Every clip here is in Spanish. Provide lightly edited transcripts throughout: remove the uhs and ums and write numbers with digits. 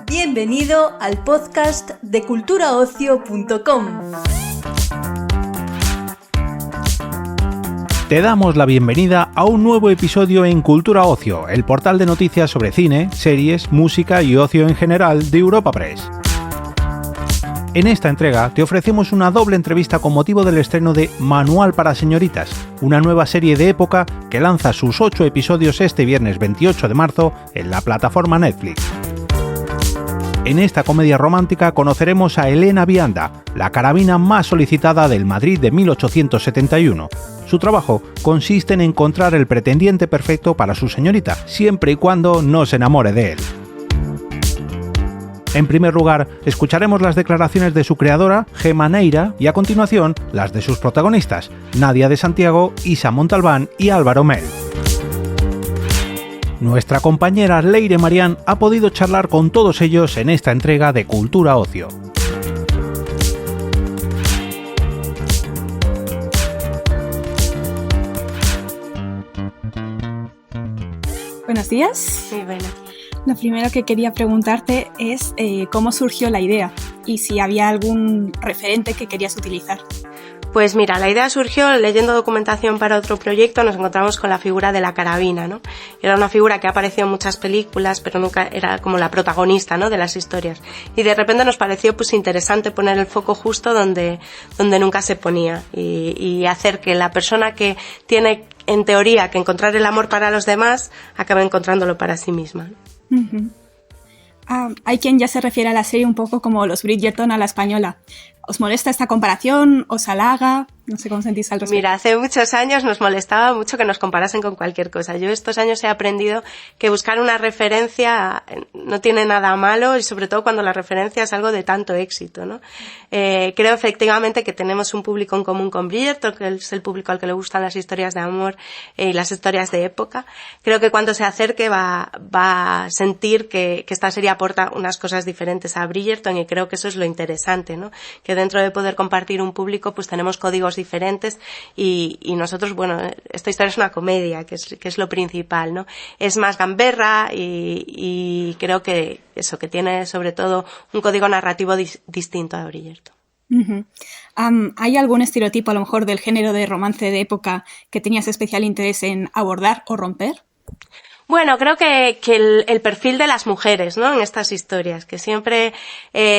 Bienvenido al podcast de culturaocio.com. Te damos la bienvenida a un nuevo episodio en Cultura Ocio, el portal de noticias sobre cine, series, música y ocio en general de Europa Press. En esta entrega te ofrecemos una doble entrevista con motivo del estreno de Manual para Señoritas, una nueva serie de época que lanza sus 8 episodios este viernes 28 de marzo en la plataforma Netflix. En esta comedia romántica conoceremos a Elena Vianda, la carabina más solicitada del Madrid de 1871. Su trabajo consiste en encontrar el pretendiente perfecto para su señorita, siempre y cuando no se enamore de él. En primer lugar, escucharemos las declaraciones de su creadora, Gemma Neira, y a continuación, las de sus protagonistas, Nadia de Santiago, Isa Montalbán y Álvaro Mel. Nuestra compañera Leire Marián ha podido charlar con todos ellos en esta entrega de Cultura Ocio. Buenos días. Sí, bueno. Lo primero que quería preguntarte es cómo surgió la idea y si había algún referente que querías utilizar. Pues mira, la idea surgió leyendo documentación para otro proyecto, nos encontramos con la figura de la carabina, ¿no? Era una figura que ha aparecido en muchas películas, pero nunca era como la protagonista, ¿no?, de las historias. Y de repente nos pareció pues interesante poner el foco justo donde nunca se ponía y hacer que la persona que tiene en teoría que encontrar el amor para los demás acabe encontrándolo para sí misma, ¿no? Uh-huh. Hay quien ya se refiere a la serie un poco como los Bridgerton a la española. ¿Os molesta esta comparación? ¿Os halaga? No sé cómo sentís al respecto. Mira, hace muchos años nos molestaba mucho que nos comparasen con cualquier cosa. Yo estos años he aprendido que buscar una referencia no tiene nada malo y sobre todo cuando la referencia es algo de tanto éxito, ¿no? Creo efectivamente que tenemos un público en común con Bridgerton, que es el público al que le gustan las historias de amor y las historias de época. Creo que cuando se acerque va a sentir que esta serie aporta unas cosas diferentes a Bridgerton y creo que eso es lo interesante, ¿no? Que dentro de poder compartir un público pues tenemos códigos diferentes y nosotros, bueno, esta historia es una comedia, que es lo principal, ¿no? Es más gamberra y creo que eso, que tiene sobre todo un código narrativo distinto a Bridgerton. Uh-huh. ¿Hay algún estereotipo a lo mejor del género de romance de época que tenías especial interés en abordar o romper? Bueno, creo que el perfil de las mujeres, ¿no?, en estas historias, que siempre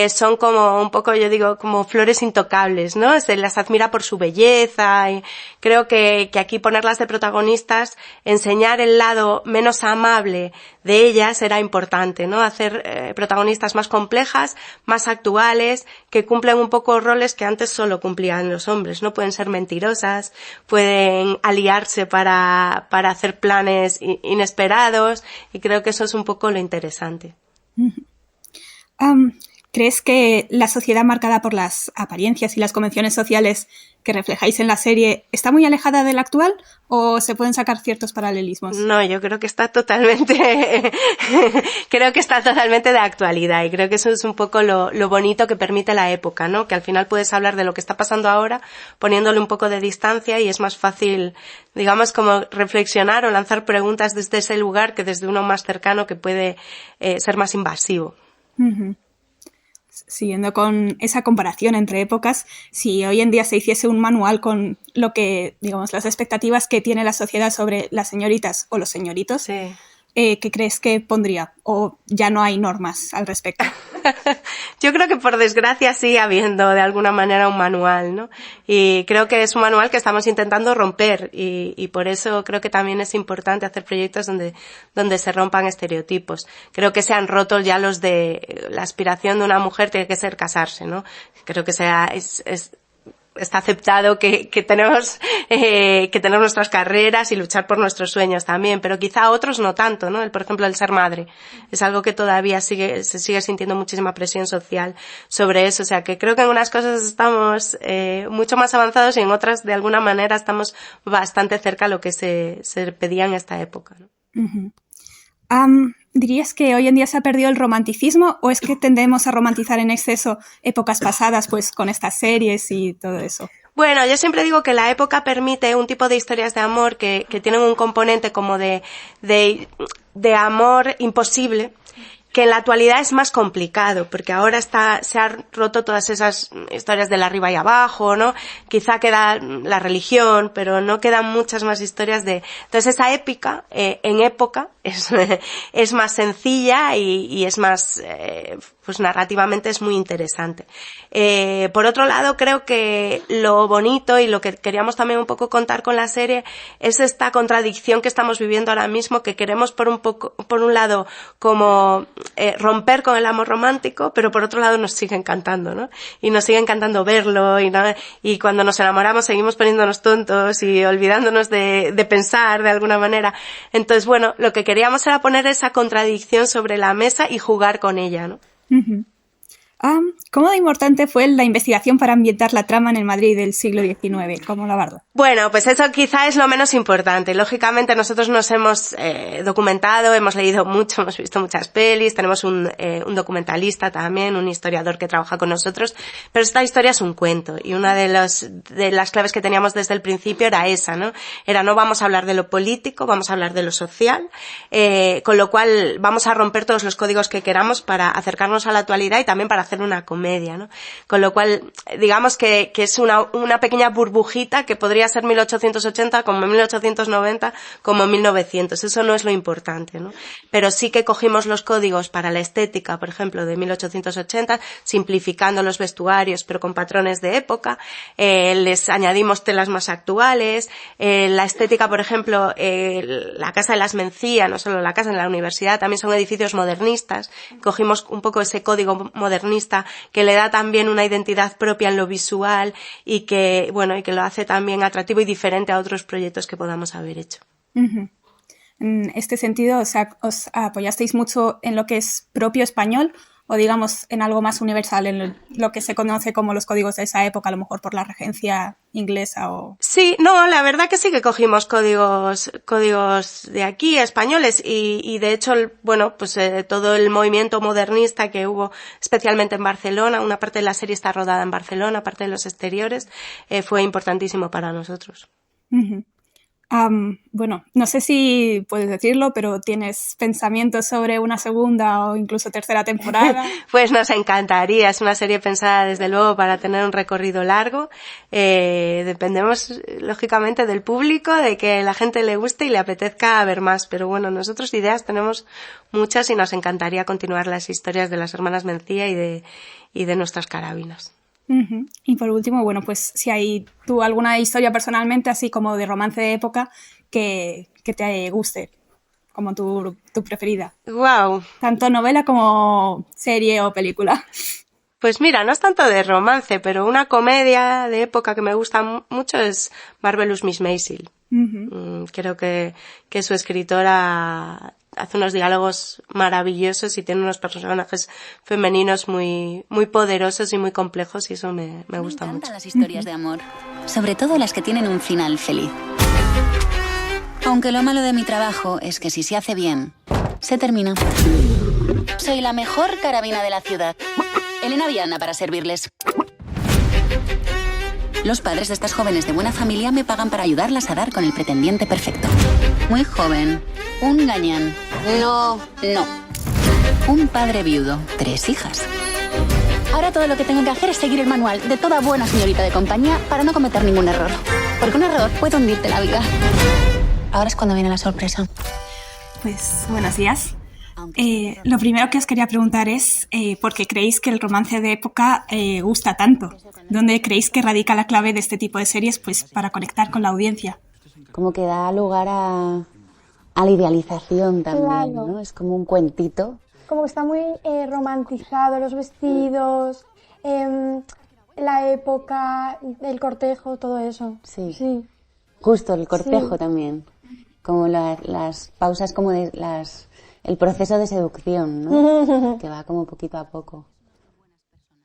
son como un poco, yo digo, como flores intocables, ¿no? Se las admira por su belleza y creo que aquí ponerlas de protagonistas, enseñar el lado menos amable de ellas era importante, ¿no? Hacer protagonistas más complejas, más actuales, que cumplen un poco roles que antes solo cumplían los hombres, ¿no? Pueden ser mentirosas, pueden aliarse para hacer planes inesperados y creo que eso es un poco lo interesante. ¿Crees que la sociedad marcada por las apariencias y las convenciones sociales que reflejáis en la serie está muy alejada de la actual o se pueden sacar ciertos paralelismos? No, yo creo que está totalmente de actualidad y creo que eso es un poco lo bonito que permite la época, ¿no? Que al final puedes hablar de lo que está pasando ahora poniéndole un poco de distancia y es más fácil, digamos, como reflexionar o lanzar preguntas desde ese lugar que desde uno más cercano que puede ser más invasivo. Uh-huh. Siguiendo con esa comparación entre épocas, si hoy en día se hiciese un manual con lo que, digamos, las expectativas que tiene la sociedad sobre las señoritas o los señoritos, sí. ¿Qué crees que pondría? ¿O ya no hay normas al respecto? Yo creo que por desgracia sigue habiendo de alguna manera un manual, ¿no? Y creo que es un manual que estamos intentando romper y por eso creo que también es importante hacer proyectos donde se rompan estereotipos. Creo que se han roto ya los de la aspiración de una mujer tiene que ser casarse, ¿no? Creo que está aceptado que tenemos que tener nuestras carreras y luchar por nuestros sueños también, pero quizá otros no tanto, ¿no? Por ejemplo, el ser madre es algo que todavía se sigue sintiendo muchísima presión social sobre eso, o sea que creo que en unas cosas estamos mucho más avanzados y en otras de alguna manera estamos bastante cerca a lo que se pedía en esta época, ¿no? Uh-huh. ¿Dirías que hoy en día se ha perdido el romanticismo o es que tendemos a romantizar en exceso épocas pasadas, pues con estas series y todo eso? Bueno, yo siempre digo que la época permite un tipo de historias de amor que tienen un componente como de amor imposible, que en la actualidad es más complicado, porque ahora se ha roto todas esas historias del arriba y abajo, ¿no? Quizá queda la religión, pero no quedan muchas más historias entonces esa épica, en época, es más sencilla y es más, pues narrativamente es muy interesante. Por otro lado, creo que lo bonito y lo que queríamos también un poco contar con la serie es esta contradicción que estamos viviendo ahora mismo, que queremos por un lado como romper con el amor romántico, pero por otro lado nos sigue encantando, ¿no? Y nos sigue encantando verlo y cuando nos enamoramos seguimos poniéndonos tontos y olvidándonos de pensar de alguna manera. Entonces, bueno, lo que queríamos era poner esa contradicción sobre la mesa y jugar con ella, ¿no? Uh-huh. ¿Cómo de importante fue la investigación para ambientar la trama en el Madrid del siglo XIX? ¿Cómo lo abordo? Bueno, pues eso quizá es lo menos importante. Lógicamente nosotros nos hemos documentado, hemos leído mucho, hemos visto muchas pelis, tenemos un documentalista también, un historiador que trabaja con nosotros, pero esta historia es un cuento y una de las claves que teníamos desde el principio era esa, ¿no? No vamos a hablar de lo político, vamos a hablar de lo social, con lo cual vamos a romper todos los códigos que queramos para acercarnos a la actualidad y también para hacer una comedia, ¿no? Con lo cual, digamos que es una pequeña burbujita que podría ser 1880, como 1890, como 1900. Eso no es lo importante, ¿no? Pero sí que cogimos los códigos para la estética, por ejemplo, de 1880, simplificando los vestuarios, pero con patrones de época, les añadimos telas más actuales, la estética, por ejemplo, la Casa de las Mencía, no solo la casa, en la universidad, también son edificios modernistas. Cogimos un poco ese código modernista que le da también una identidad propia en lo visual y que lo hace también atractivo y diferente a otros proyectos que podamos haber hecho. Uh-huh. En este sentido, o sea, ¿os apoyasteis mucho en lo que es propio español o digamos en algo más universal, en lo que se conoce como los códigos de esa época, a lo mejor por la regencia inglesa o...? Sí, no, la verdad que sí que cogimos códigos de aquí, españoles, y de hecho, pues todo el movimiento modernista que hubo, especialmente en Barcelona, una parte de la serie está rodada en Barcelona, parte de los exteriores, fue importantísimo para nosotros. Uh-huh. Bueno, no sé si puedes decirlo, pero ¿tienes pensamientos sobre una segunda o incluso tercera temporada? Pues nos encantaría, es una serie pensada desde luego para tener un recorrido largo. Dependemos lógicamente del público, de que la gente le guste y le apetezca ver más, pero bueno, nosotros ideas tenemos muchas y nos encantaría continuar las historias de las hermanas Mencía y de nuestras carabinas. Uh-huh. Y por último, bueno, pues si hay tú alguna historia personalmente así como de romance de época que te guste, como tu preferida. Wow. Tanto novela como serie o película. Pues mira, no es tanto de romance, pero una comedia de época que me gusta mucho es Marvelous Miss Maisel. Uh-huh. Creo que su escritora hace unos diálogos maravillosos y tiene unos personajes femeninos muy, muy poderosos y muy complejos y eso me gusta mucho. Me encantan las historias de amor, sobre todo las que tienen un final feliz. Aunque lo malo de mi trabajo es que si se hace bien, se termina. Soy la mejor carabina de la ciudad. Elena Viana para servirles. Los padres de estas jóvenes de buena familia me pagan para ayudarlas a dar con el pretendiente perfecto. Muy joven, un gañán. No. Un padre viudo, 3 hijas. Ahora todo lo que tengo que hacer es seguir el manual de toda buena señorita de compañía para no cometer ningún error. Porque un error puede hundirte la vida. Ahora es cuando viene la sorpresa. Pues buenos días. Lo primero que os quería preguntar es ¿por qué creéis que el romance de época gusta tanto? ¿Dónde creéis que radica la clave de este tipo de series pues, para conectar con la audiencia? Como que da lugar a la idealización también, claro. ¿No? Es como un cuentito. Como que está muy romantizado, los vestidos, la época, el cortejo, todo eso. Sí. Justo, el cortejo también. Como las pausas como de el proceso de seducción, ¿no? Que va como poquito a poco.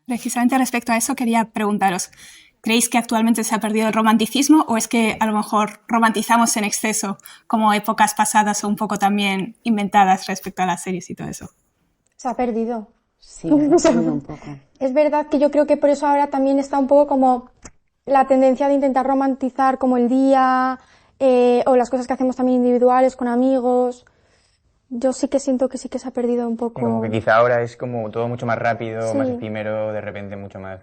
Precisamente respecto a eso quería preguntaros, ¿creéis que actualmente se ha perdido el romanticismo o es que a lo mejor romantizamos en exceso como épocas pasadas o un poco también inventadas respecto a las series y todo eso? Se ha perdido. Sí, se ha perdido un poco. Es verdad que yo creo que por eso ahora también está un poco como la tendencia de intentar romantizar como el día, o las cosas que hacemos también individuales, con amigos. Yo sí que siento que sí que se ha perdido un poco. Como que quizá ahora es como todo mucho más rápido, Sí. más efímero, de repente mucho más...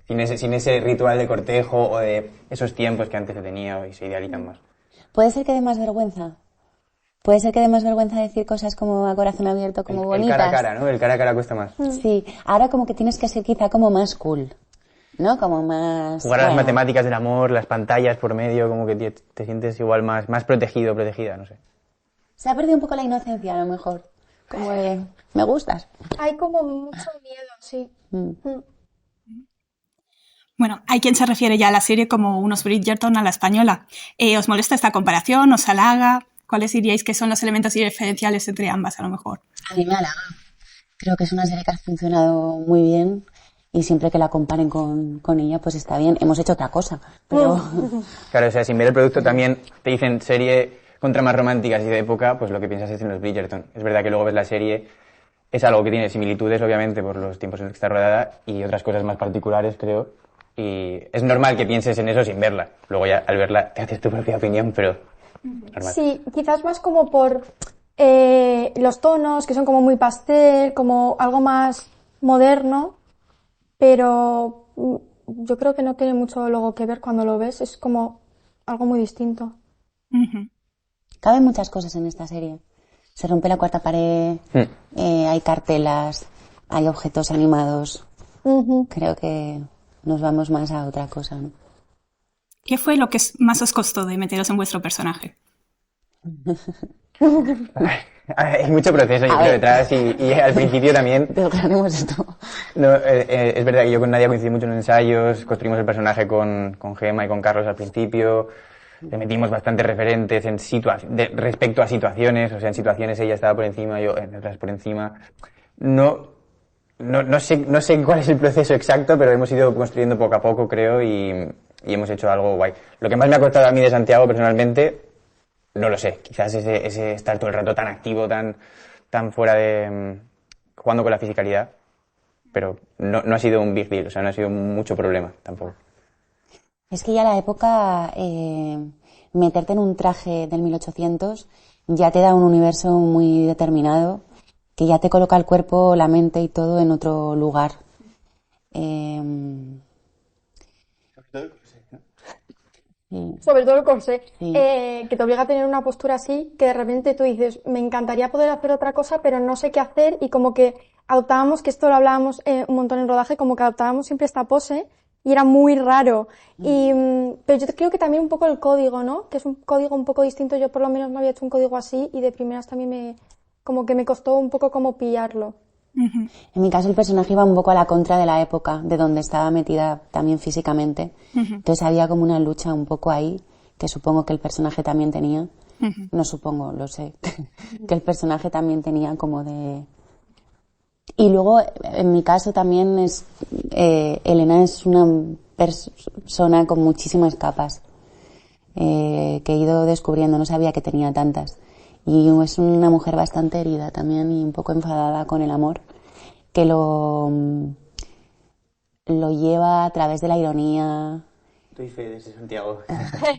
Sin ese ritual de cortejo o de esos tiempos que antes se tenía y se idealizan más. ¿Puede ser que dé más vergüenza? ¿Puede ser que dé más vergüenza decir cosas como a corazón abierto, como El bonitas? cara a cara, ¿no? El cara a cara cuesta más. Sí, ahora como que tienes que ser quizá como más cool, ¿no? Como más... Jugar a las bueno, matemáticas del amor, las pantallas por medio, como que te sientes igual más protegido, protegida, no sé. Se ha perdido un poco la inocencia, a lo mejor. Como de, me gustas. Hay como mucho miedo, sí. Bueno, hay quien se refiere ya a la serie como unos Bridgerton a la española. ¿Os molesta esta comparación? ¿Os halaga? ¿Cuáles diríais que son los elementos diferenciales entre ambas, a lo mejor? A mí me halaga. Creo que es una serie que ha funcionado muy bien y siempre que la comparen con ella, pues está bien. Hemos hecho otra cosa, pero... Claro, o sea, sin ver el producto también te dicen serie con tramas románticas y de época, pues lo que piensas es en los Bridgerton. Es verdad que luego ves la serie, es algo que tiene similitudes, obviamente, por los tiempos en los que está rodada y otras cosas más particulares, creo. Y es normal que pienses en eso sin verla. Luego ya al verla te haces tu propia opinión, pero normal. Sí, quizás más como por los tonos, que son como muy pastel, como algo más moderno, pero yo creo que no tiene mucho luego que ver cuando lo ves, es como algo muy distinto. Ujú. Caben muchas cosas en esta serie. Se rompe la cuarta pared, hay cartelas, hay objetos animados. Creo que nos vamos más a otra cosa, ¿no? ¿Qué fue lo que más os costó de meteros en vuestro personaje? Hay mucho proceso, yo creo, detrás y al principio también. Desgranemos esto. No, es verdad que yo con Nadia coincidí mucho en ensayos, construimos el personaje con Gemma y con Carlos al principio, le metimos bastantes referentes respecto a situaciones, o sea, en situaciones ella estaba por encima, yo en otras por encima. No sé cuál es el proceso exacto, pero hemos ido construyendo poco a poco, creo, y hemos hecho algo guay. Lo que más me ha costado a mí de Santiago, personalmente, no lo sé. Quizás ese estar todo el rato tan activo, tan fuera de... jugando con la fisicalidad, pero no ha sido un big deal, o sea, no ha sido mucho problema tampoco. Es que ya la época, meterte en un traje del 1800 ya te da un universo muy determinado, que ya te coloca el cuerpo, la mente y todo en otro lugar. Sobre todo el corsé, Sí. que te obliga a tener una postura así, que de repente tú dices, me encantaría poder hacer otra cosa, pero no sé qué hacer, y como que adoptábamos, que esto lo hablábamos un montón en rodaje, como que adoptábamos siempre esta pose, y era muy raro. Pero yo creo que también un poco el código, ¿no? Que es un código un poco distinto, yo por lo menos no había hecho un código así, y de primeras también como que me costó un poco como pillarlo. En mi caso el personaje iba un poco a la contra de la época, de donde estaba metida también físicamente. Entonces había como una lucha un poco ahí, que supongo que el personaje también tenía. No supongo, lo sé, que el personaje también tenía como de... Y luego, en mi caso también Elena es una persona con muchísimas capas, que he ido descubriendo, no sabía que tenía tantas. Y es una mujer bastante herida también y un poco enfadada con el amor, que lo lleva a través de la ironía. Doy fe de ese Santiago.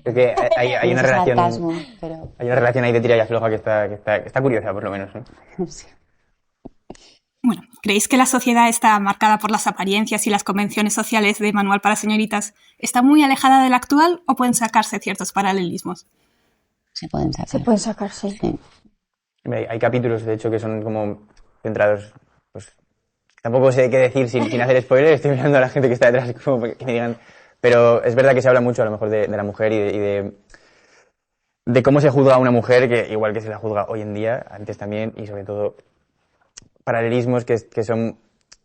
Creo que hay una ese relación... sarcasmo, pero... Hay una relación ahí de tira y afloja que está curiosa, por lo menos, ¿no? Sí. Bueno, ¿creéis que la sociedad está marcada por las apariencias y las convenciones sociales de Manual para señoritas? ¿Está muy alejada de la actual o pueden sacarse ciertos paralelismos? Se pueden sacar. Se pueden sacar, sí. Sí. Hay capítulos, de hecho, que son como centrados, pues, tampoco sé qué decir sin hacer spoiler, estoy mirando a la gente que está detrás como que me digan, pero es verdad que se habla mucho a lo mejor de la mujer y de cómo se juzga a una mujer, que igual que se la juzga hoy en día, antes también, y sobre todo paralelismos que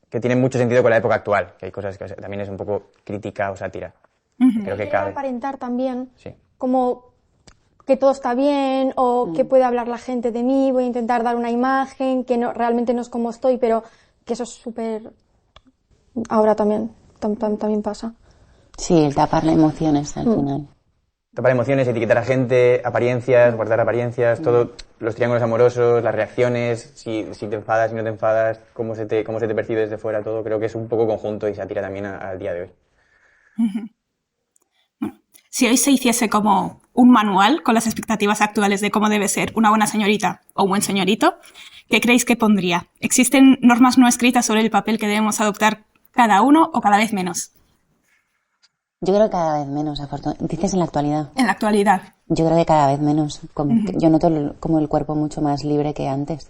tienen mucho sentido con la época actual, que hay cosas que también es un poco crítica o sátira. Creo que Quiero cabe. aparentar también, Sí. como que todo está bien, o que puede hablar la gente de mí, voy a intentar dar una imagen que realmente no es como estoy, pero que eso es súper... Ahora también pasa. Sí, el taparle emociones al final. Tapar emociones, etiquetar a gente, apariencias, guardar apariencias, todo, los triángulos amorosos, las reacciones, si te enfadas, si no te enfadas, cómo se te percibe desde fuera, todo, creo que es un poco conjunto y sátira también al día de hoy. Si hoy se hiciese como un manual con las expectativas actuales de cómo debe ser una buena señorita o un buen señorito, ¿qué creéis que pondría? ¿Existen normas no escritas sobre el papel que debemos adoptar cada uno o cada vez menos? Yo creo que cada vez menos, dices en la actualidad. En la actualidad. Yo creo que cada vez menos. Yo noto como el cuerpo mucho más libre que antes.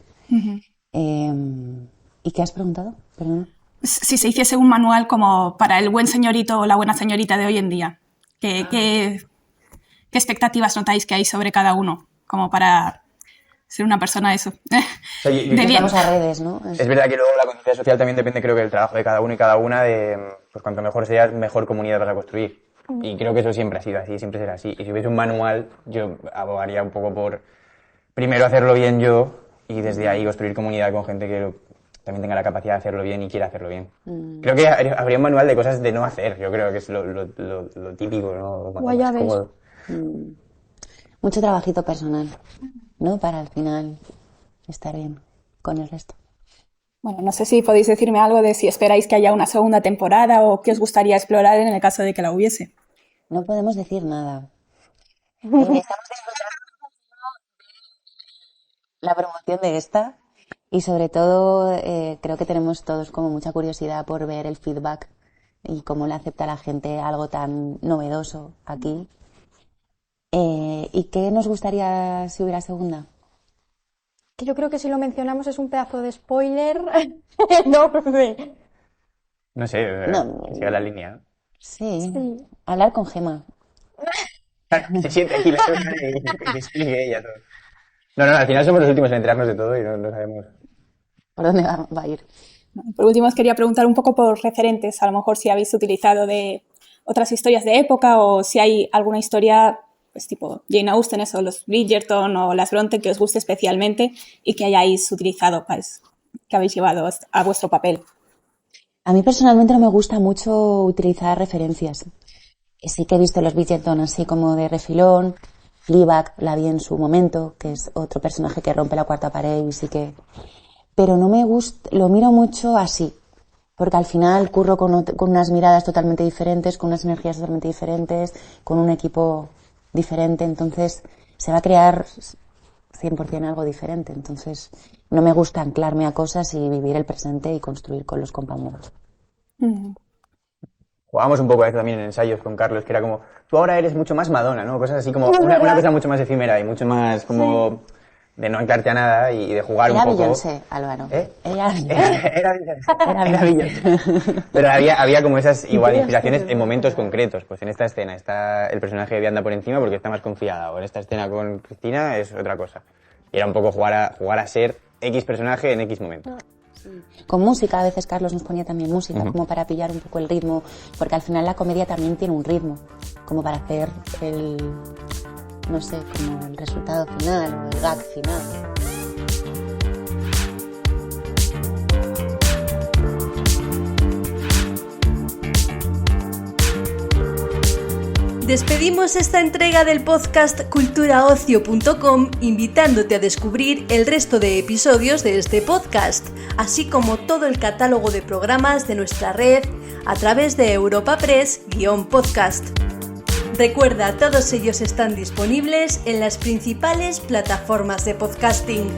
¿Y qué has preguntado? Perdona. Si se hiciese un manual como para el buen señorito o la buena señorita de hoy en día, ¿qué expectativas notáis que hay sobre cada uno? Como para ser una persona de eso. De bien. Vamos a redes, ¿no? Es verdad que luego la conciencia social también depende, creo que del trabajo de cada uno y cada una, de pues cuanto mejor seas, mejor comunidad vas a construir. Y creo que eso siempre ha sido así, siempre será así. Y si hubiese un manual, yo abogaría un poco por primero hacerlo bien yo y desde ahí construir comunidad con gente que también tenga la capacidad de hacerlo bien y quiera hacerlo bien. Creo que habría un manual de cosas de no hacer, yo creo que es lo típico, ¿no? Guaya ves. Mucho trabajito personal, ¿no? Para al final estar bien con el resto. Bueno, no sé si podéis decirme algo de si esperáis que haya una segunda temporada o qué os gustaría explorar en el caso de que la hubiese. No podemos decir nada. Estamos disfrutando la promoción de esta y sobre todo creo que tenemos todos como mucha curiosidad por ver el feedback y cómo le acepta la gente algo tan novedoso aquí. ¿Y qué nos gustaría si hubiera segunda? Que yo creo que si lo mencionamos es un pedazo de spoiler enorme. No sé, que siga la línea. Sí, hablar con Gemma. Se siente aquí la cosa y que explique ella todo. No, al final somos los últimos en enterarnos de todo y no sabemos por dónde va a ir. Por último, os quería preguntar un poco por referentes, a lo mejor si habéis utilizado de otras historias de época o si hay alguna historia pues tipo Jane Austen, o los Bridgerton o las Bronte que os guste especialmente y que hayáis utilizado, pues, que habéis llevado a vuestro papel. A mí personalmente no me gusta mucho utilizar referencias. Sí que he visto los Bridgerton así como de refilón. Fleabag la vi en su momento, que es otro personaje que rompe la cuarta pared y sí que... Pero no me gusta, lo miro mucho así, porque al final curro con unas miradas totalmente diferentes, con unas energías totalmente diferentes, con un equipo diferente, entonces se va a crear 100% algo diferente. Entonces no me gusta anclarme a cosas y vivir el presente y construir con los compañeros. Jugábamos un poco a eso también en ensayos con Carlos, que era como, tú ahora eres mucho más Madonna, ¿no? Cosas así como, una cosa mucho más efímera y mucho más como de no anclarte a nada y de jugar un poco. Era Beyoncé, Álvaro. Era Beyoncé. Pero había como esas igual inspiraciones en momentos concretos. Pues en esta escena está el personaje de Bianda por encima porque está más confiada, o en esta escena con Cristina es otra cosa. Y era un poco jugar a ser X personaje en X momento. Con música, a veces Carlos nos ponía también música, como para pillar un poco el ritmo, porque al final la comedia también tiene un ritmo, como para hacer no sé, como el resultado final o el gag final. Despedimos esta entrega del podcast culturaocio.com invitándote a descubrir el resto de episodios de este podcast, así como todo el catálogo de programas de nuestra red a través de Europa Press-podcast. Recuerda, todos ellos están disponibles en las principales plataformas de podcasting.